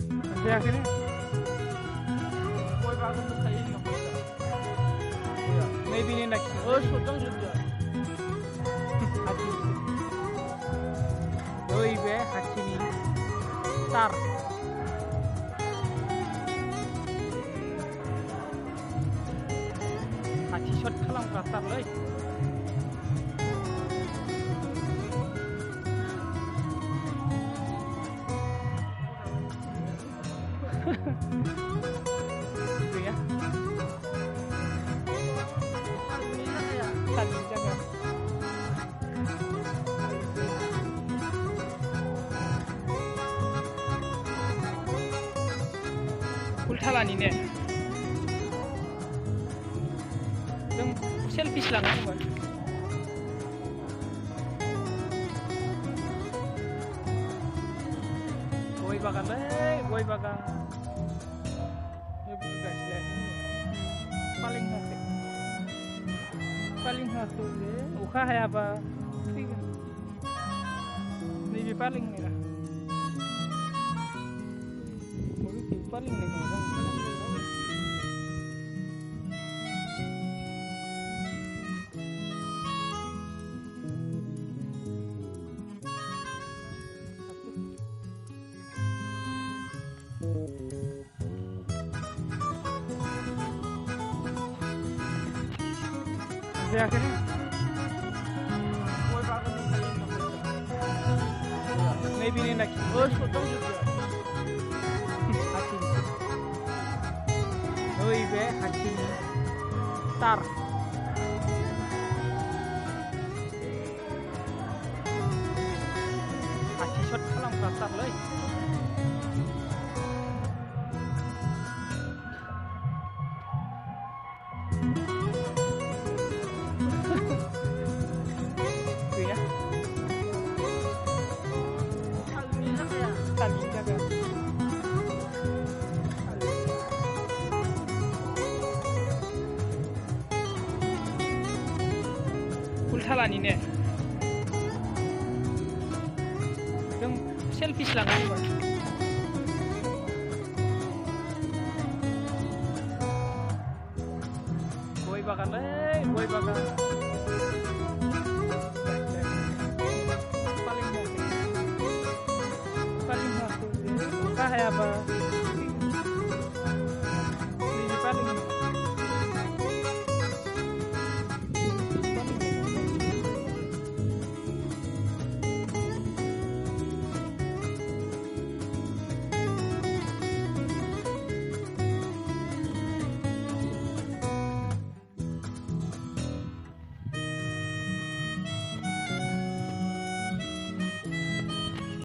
Sampai akhirnya goi bagan tuh kayak ini iya, maybe ini next oh sodang juga hati doi be hati ni tar hati shot kalam tar loi itu ya saling jaga 꿀탈아니네 좀 셀피시 나가는 걸 goi bagan goi bagan ini guys lihat ini paling satu deh uka hay apa ini paling merah paling nih sampai akhirnya goi bagan tuh kayak ini maybe ini next oh sodang juga hati doi be hati tar hati shot kalam tar loi itu ya saling jaga 꿀탈아니네 좀 셀피시 나가는 걸 goi bagan goi bagan paling satu uka hay apa